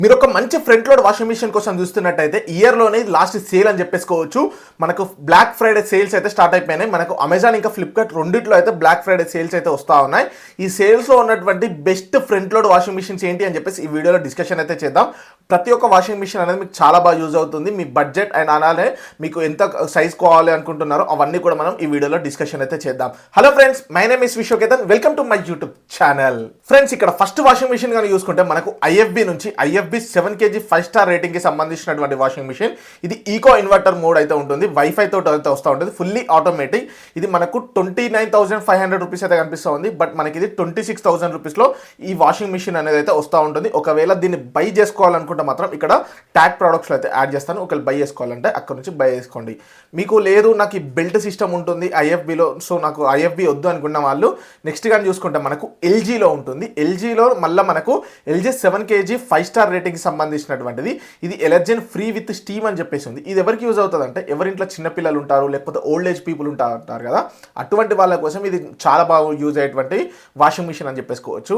మీరు ఒక మంచి ఫ్రంట్ లోడ్ వాషింగ్ మిషన్ కోసం చూస్తున్నట్టయితే ఇయర్లోనే లాస్ట్ సేల్ అని చెప్పేసుకోవచ్చు. మనకు బ్లాక్ ఫ్రైడే సేల్స్ అయితే స్టార్ట్ అయిపోయినాయి. మనకు అమెజాన్ ఇంకా ఫ్లిప్కార్ట్ రెండిట్లో అయితే బ్లాక్ ఫ్రైడే సేల్స్ అయితే వస్తూ ఉన్నాయి. ఈ సేల్స్లో ఉన్నటువంటి best front load washing machines ఏంటి అని చెప్పేసి ఈ వీడియోలో డిస్కషన్ అయితే చేద్దాం. ప్రతి ఒక్క వాషింగ్ మిషన్ అనేది మీకు చాలా బాగా యూజ్ అవుతుంది. మీ బడ్జెట్ అండ్ అలానే మీకు ఎంత సైజ్ కావాలి అనుకుంటున్నారో అవన్నీ కూడా మనం ఈ వీడియోలో డిస్కషన్ అయితే చేద్దాం. Hello friends, my name is Vishwaketan. Welcome to my YouTube channel. Friends, ఇక్కడ ఫస్ట్ వాషింగ్ మిషన్ కానీ చూసుకుంటే మనకు ఐఎఫ్బి నుంచి 7 kg 5 స్టార్ రేటింగ్ కి సంబంధించినటువంటి వాషింగ్ మిషన్. ఇది ఈకో ఇన్వర్టర్ మోడ్ అయితే ఉంటుంది, వైఫై తోటి అయితే వస్తూ ఉంటుంది, ఫుల్లీ ఆటోమేటిక్. ఇది మనకు 29,500 రూపీస్ అయితే కనిపిస్తూ ఉంది. బట్ మనకి ఇది 26,000 రూపీస్లో ఈ వాషింగ్ మిషన్ అనేది అయితే వస్తూ ఉంటుంది. ఒకవేళ దీన్ని బై చేసుకోవాలనుకుంటే మాత్రం ఇక్కడ ట్యాగ్ ప్రోడక్ట్స్లో అయితే యాడ్ చేస్తాను. ఒకవేళ బై చేసుకోవాలంటే అక్కడ నుంచి బై చేసుకోండి. మీకు లేదు నాకు ఈ బెల్ట్ సిస్టమ్ ఉంటుంది ఐఎఫ్బిలో, సో నాకు ఐఎఫ్బి వద్దు అనుకున్న వాళ్ళు నెక్స్ట్ కానీ చూసుకుంటే మనకు ఎల్జీలో ఉంటుంది. ఎల్జీలో మళ్ళీ మనకు ఎల్జీ 7 kg 5 స్టార్ రేటింగ్ సంబంధించినటువంటిది. ఇది ఎలర్జెన్ ఫ్రీ విత్ స్టీమ్ అని చెప్పేసి ఉంది. ఇది ఎవరికి యూజ్ అవుతుంది అంటే ఎవరింట్లో చిన్నపిల్లలు ఉంటారు, లేకపోతే ఓల్డ్ ఏజ్ పీపుల్ ఉంటారు కదా, అటువంటి వాళ్ళ కోసం ఇది చాలా బాగా యూజ్ అయ్యేటువంటి వాషింగ్ మిషన్ అని చెప్పేసుకోవచ్చు.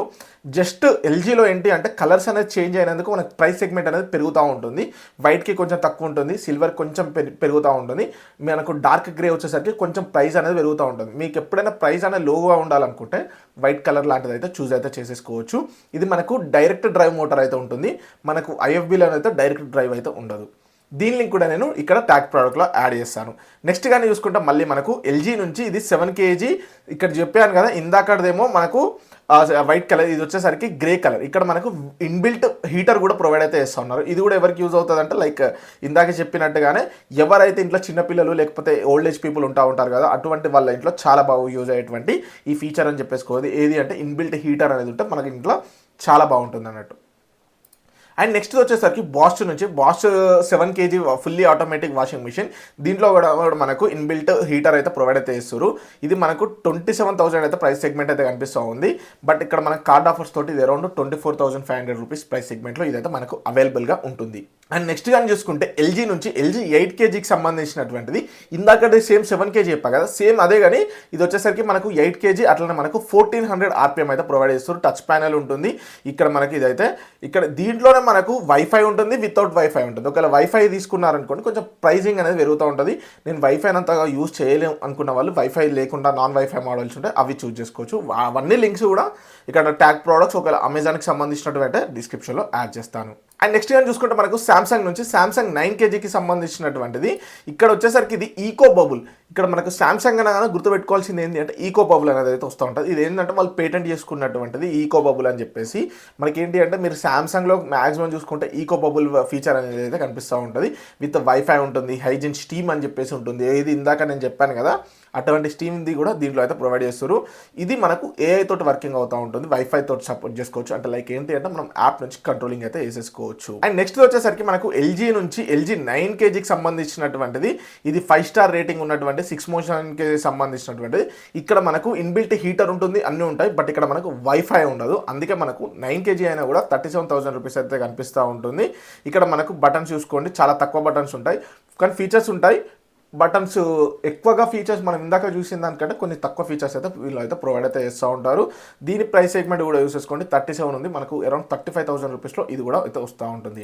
జస్ట్ ఎల్జీలో ఏంటి అంటే కలర్స్ అనేది చేంజ్ అయినందుకు మనకు ప్రైస్ సెగ్మెంట్ అనేది పెరుగుతూ ఉంటుంది. వైట్కి కొంచెం తక్కువ ఉంటుంది, సిల్వర్ కొంచెం పెరుగుతూ ఉంటుంది, మనకు డార్క్ గ్రే వచ్చేసరికి కొంచెం ప్రైస్ అనేది పెరుగుతూ ఉంటుంది. మీకు ఎప్పుడైనా ప్రైస్ అనేది లోగా ఉండాలనుకుంటే వైట్ కలర్ లాంటిది అయితే చూస్ అయితే చేసేసుకోవచ్చు. ఇది మనకు డైరెక్ట్ డ్రైవ్ మోటార్ అయితే ఉంటుంది. మనకు ఐఎఫ్బిలో అయితే డైరెక్ట్ డ్రైవ్ అయితే ఉండదు. దీని లింక్ కూడా నేను ఇక్కడ ట్యాగ్ ప్రోడక్ట్లో యాడ్ చేస్తాను. నెక్స్ట్ కానీ చూసుకుంటే మళ్ళీ మనకు ఎల్జీ నుంచి ఇది 7 kg, ఇక్కడ చెప్పాను కదా ఇందాకదేమో మనకు వైట్ కలర్, ఇది వచ్చేసరికి గ్రే కలర్. ఇక్కడ మనకు ఇన్బిల్ట్ హీటర్ కూడా ప్రొవైడ్ అయితే చేస్తూ ఉన్నారు. ఇది కూడా ఎవరికి యూజ్ అవుతుంది అంటే లైక్ ఇందాక చెప్పినట్టుగానే ఎవరైతే ఇంట్లో చిన్నపిల్లలు లేకపోతే ఓల్డ్ ఏజ్ పీపుల్ ఉంటారు కదా, అటువంటి వాళ్ళ ఇంట్లో చాలా బాగా యూజ్ అయ్యేటువంటి ఈ ఫీచర్ అని చెప్పేసుకోవాలి. ఏది అంటే ఇన్బిల్ట్ హీటర్ అనేది ఉంటే మనకి ఇంట్లో చాలా బాగుంటుంది అన్నట్టు. అండ్ నెక్స్ట్ వచ్చేసరికి బాష్ నుంచి 7 kg fully automatic washing machine. దీంట్లో కూడా మనకు ఇన్బిల్ట్ హీటర్ అయితే ప్రొవైడ్ అయితే చేస్తారు. ఇది మనకు 27,000 అయితే ప్రైస్ సెగ్మెంట్ అయితే కనిపిస్తూ ఉంది. బట్ ఇక్కడ మనకు కార్డ్ ఆఫర్స్ తోటి ఇది అరౌండ్ 24,500 రూపీస్ ప్రైస్ సెగ్మెంట్లో ఇదైతే మనకు అవైలబుల్గా ఉంటుంది. అండ్ నెక్స్ట్ కానీ చూసుకుంటే ఎల్జీ నుంచి ఎల్జీ 8 kgకి సంబంధించినటువంటిది. ఇందాక సేమ్ 7 kg చెప్పా కదా, సేమ్ అదే కానీ ఇది వచ్చేసరికి మనకు 8 kg. అట్లనే మనకు 1400 RPM అయితే ప్రొవైడ్ చేస్తారు. టచ్ ప్యానెల్ ఉంటుంది. ఇక్కడ మనకి ఇదైతే ఇక్కడ దీంట్లోనే మనకు వైఫై ఉంటుంది, వితౌట్ వైఫై ఉంటుంది. ఒకవేళ వైఫై తీసుకున్నారనుకోండి కొంచెం ప్రైజింగ్ అనేది పెరుగుతూ ఉంటుంది. నేను వైఫై అంతగా యూజ్ చేయలేము అనుకున్న వాళ్ళు వైఫై లేకుండా నాన్ వైఫై మోడల్స్ ఉంటాయి, అవి చూస్ చేసుకోవచ్చు. అవన్నీ లింక్స్ కూడా ఇక్కడ ట్యాగ్ ప్రోడక్ట్స్ ఒకవేళ అమెజాన్కి సంబంధించినటువంటి డిస్క్రిప్షన్లో యాడ్ చేస్తాను. అండ్ నెక్స్ట్ కానీ చూసుకుంటే మనకు శాంసంగ్ నుంచి శాంసంగ్ 9 kgకి సంబంధించినటువంటిది. ఇక్కడ వచ్చేసరికి ఇది ఈకో బబుల్. ఇక్కడ మనకు శాంసంగ్ అనగానే గుర్తుపెట్టుకోవాల్సింది ఏంటి అంటే ఈకో బబుల్ అనేది అయితే వస్తూ ఉంటుంది. ఇది ఏంటంటే వాళ్ళు పేటెంట్ చేసుకున్నటువంటిది ఈకో బబుల్ అని చెప్పేసి. మనకి ఏంటి అంటే మీరు శాంసంగ్లో మ్యాక్సిమం చూసుకుంటే ఈకో బబుల్ ఫీచర్ అనేది అయితే కనిపిస్తూ ఉంటుంది. విత్ వైఫై ఉంటుంది, హైజీన్ స్టీమ్ అని చెప్పేసి ఉంటుంది. ఇది ఇందాక నేను చెప్పాను కదా, అటువంటి స్టీమ్ది కూడా దీంట్లో అయితే ప్రొవైడ్ చేస్తారు. ఇది మనకు ఏఐ తోటి వర్కింగ్ అవుతూ ఉంటుంది, వైఫై తోటి సపోర్ట్ చేసుకోవచ్చు. అంటే లైక్ ఏంటి అంటే మనం యాప్ నుంచి కంట్రోలింగ్ అయితే వేసేసుకోవచ్చు. అండ్ నెక్స్ట్ వచ్చేసరికి మనకు ఎల్జీ నుంచి ఎల్జీ 9 kgకి సంబంధించినటువంటిది. ఇది 5 స్టార్ రేటింగ్ ఉన్నటువంటి 6 మోషన్కి సంబంధించినటువంటిది. ఇక్కడ మనకు ఇన్బిల్ట్ హీటర్ ఉంటుంది, అన్నీ ఉంటాయి. బట్ ఇక్కడ మనకు వైఫై ఉండదు. అందుకే మనకు 9 kg అయినా కూడా 37,000 రూపీస్ అయితే కనిపిస్తూ ఉంటుంది. ఇక్కడ మనకు బటన్స్ చూసుకోండి, చాలా తక్కువ బటన్స్ ఉంటాయి కానీ ఫీచర్స్ ఉంటాయి. బటన్స్ ఎక్కువగా ఫీచర్స్ మనం ఇందాక చూసిన దానికంటే కొన్ని తక్కువ ఫీచర్స్ అయితే వీళ్ళు అయితే ప్రొవైడ్ అయితే చేస్తూ ఉంటారు. దీని ప్రైస్ సెగ్మెంట్ కూడా యూస్ చేసుకోండి, 37 ఉంది. మనకు అరౌండ్ 35,000 రూపీస్లో ఇది కూడా అయితే వస్తూ ఉంటుంది.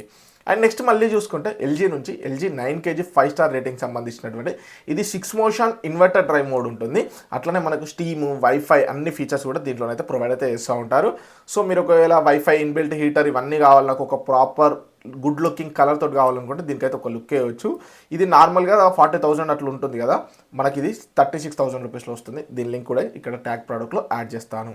అండ్ నెక్స్ట్ మళ్ళీ చూసుకుంటే ఎల్జీ నుంచి ఎల్జీ 9 kg 5 స్టార్ రేటింగ్ సంబంధించినటువంటి ఇది 6 మోషన్ ఇన్వర్టర్ డ్రైవ్ మోడ్ ఉంటుంది. అట్లనే మనకు స్టీమ్, వైఫై అన్ని ఫీచర్స్ కూడా దీంట్లోనైతే ప్రొవైడ్ అయితే చేస్తూ ఉంటారు. సో మీరు ఒకవేళ వైఫై, ఇన్బిల్ట్ హీటర్ ఇవన్నీ కావాలి, నాకు ఒక ప్రాపర్ గుడ్ లుకింగ్ కలర్ తోటి కావాలనుకుంటే దీనికైతే ఒక లుక్ వేయవచ్చు. ఇది నార్మల్గా 40,000 అట్లా ఉంటుంది కదా, మనకి ఇది 36,000 రూపీస్లో వస్తుంది. దీని లింక్ కూడా ఇక్కడ ట్యాగ్ ప్రోడక్ట్లో యాడ్ చేస్తాను.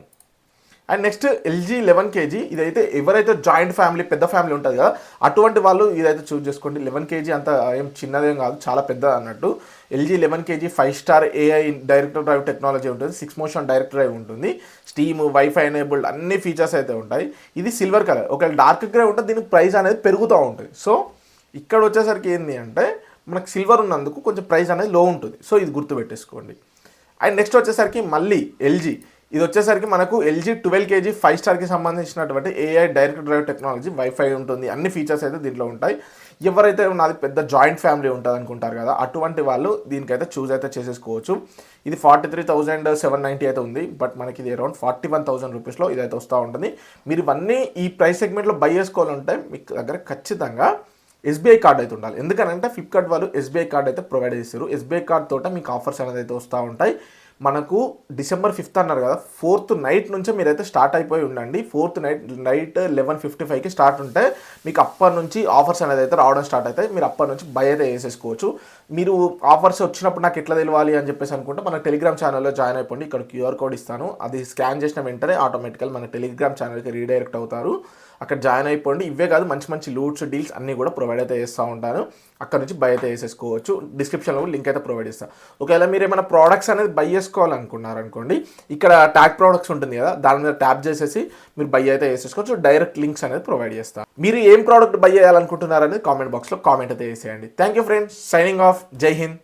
And next LG 11 kg. ఇదైతే ఎవరైతే జాయింట్ ఫ్యామిలీ, పెద్ద ఫ్యామిలీ ఉంటుంది కదా, అటువంటి వాళ్ళు ఇదైతే చూస్ చేసుకోండి. 11 kg అంత ఏం చిన్నదేం కాదు, చాలా పెద్ద అన్నట్టు. LG 11 kg 5 star AI direct drive technology ఉంటుంది, 6 మోషన్ డైరెక్ట్ డ్రైవ్ ఉంటుంది, స్టీమ్, వైఫై ఎనేబుల్డ్ అన్ని ఫీచర్స్ అయితే ఉంటాయి. ఇది సిల్వర్ కలర్. ఒకవేళ డార్క్ గ్రే ఉంటే దీనికి ప్రైస్ అనేది పెరుగుతూ ఉంటుంది. సో ఇక్కడ వచ్చేసరికి ఏంటి అంటే మనకు సిల్వర్ ఉన్నందుకు కొంచెం ప్రైస్ అనేది లో ఉంటుంది. సో ఇది గుర్తుపెట్టేసుకోండి. అండ్ నెక్స్ట్ వచ్చేసరికి మళ్ళీ ఎల్జీ ఇది వచ్చేసరికి మనకు LG 12 kg 5 స్టార్కి సంబంధించినటువంటి AI direct drive technology, wifi ఉంటుంది, అన్ని ఫీచర్స్ అయితే దీంట్లో ఉంటాయి. ఎవరైతే నాది పెద్ద జాయింట్ ఫ్యామిలీ ఉంటుంది అనుకుంటారు కదా, అటువంటి వాళ్ళు దీనికైతే చూస్ అయితే చేసేసుకోవచ్చు. ఇది 43,790 అయితే ఉంది, బట్ మనకి ఇది అరౌండ్ 41,000 రూపీస్లో ఇదైతే వస్తూ ఉంటుంది. మీరు ఇవన్నీ ఈ ప్రైస్ సెగ్మెంట్లో బై చేసుకోవాలంటే మీకు దగ్గర ఖచ్చితంగా SBI కార్డ్ అయితే ఉండాలి. ఎందుకనంటే ఫ్లిప్కార్ట్ వాళ్ళు SBI కార్డ్ అయితే ప్రొవైడ్ చేస్తారు. SBI కార్డ్ తోట మీకు ఆఫర్స్ అనేది అయితే వస్తూ ఉంటాయి. మనకు December 5th అన్నారు కదా, 4th నైట్ నుంచే మీరైతే స్టార్ట్ అయిపోయి ఉండండి. 4th నైట్ 11:55కి స్టార్ట్ ఉంటే మీకు అప్పటి నుంచి ఆఫర్స్ అనేది అయితే రావడం స్టార్ట్ అవుతాయి. మీరు అప్పటి నుంచి బై అయితే వేసేసుకోవచ్చు. మీరు ఆఫర్స్ వచ్చినప్పుడు నాకు ఎట్లా తెలియాలి అని చెప్పేసి అనుకుంటే మన టెలిగ్రామ్ ఛానల్లో జాయిన్ అయిపోండి. ఇక్కడ QR కోడ్ ఇస్తాను, అది స్కాన్ చేసిన వెంటనే ఆటోమేటికల్ మన టెలిగ్రామ్ ఛానల్కి రీడైరెక్ట్ అవుతారు. అక్కడ జాయిన్ అయిపోండి. ఇవే కాదు, మంచి మంచి లూట్స్, డీల్స్ అన్నీ కూడా ప్రొవైడ్ అయితే చేస్తూ ఉంటాను. అక్కడ నుంచి బై అయితే వేసేసుకోవచ్చు. డిస్క్రిప్షన్లో లింక్ అయితే ప్రొవైడ్ చేస్తాను. ఒకవేళ మీరు ఏమైనా ప్రోడక్ట్స్ అనేది బై చేసుకోవాలనుకున్నారనుకోండి, ఇక్కడ ట్యాగ్ ప్రోడక్ట్స్ ఉంటుంది కదా, దాని మీద ట్యాప్ చేసేసి మీరు బై అయితే వేసేసుకోవచ్చు. డైరెక్ట్ లింక్స్ అనేది ప్రొవైడ్ చేస్తాను. మీరు ఏం ప్రోడక్ట్ బై చేయాలనుకుంటున్నారనేది కామెంట్ బాక్స్లో కామెంట్ అయితే వేసేయండి. Thank you friends, signing off, జై హింద్.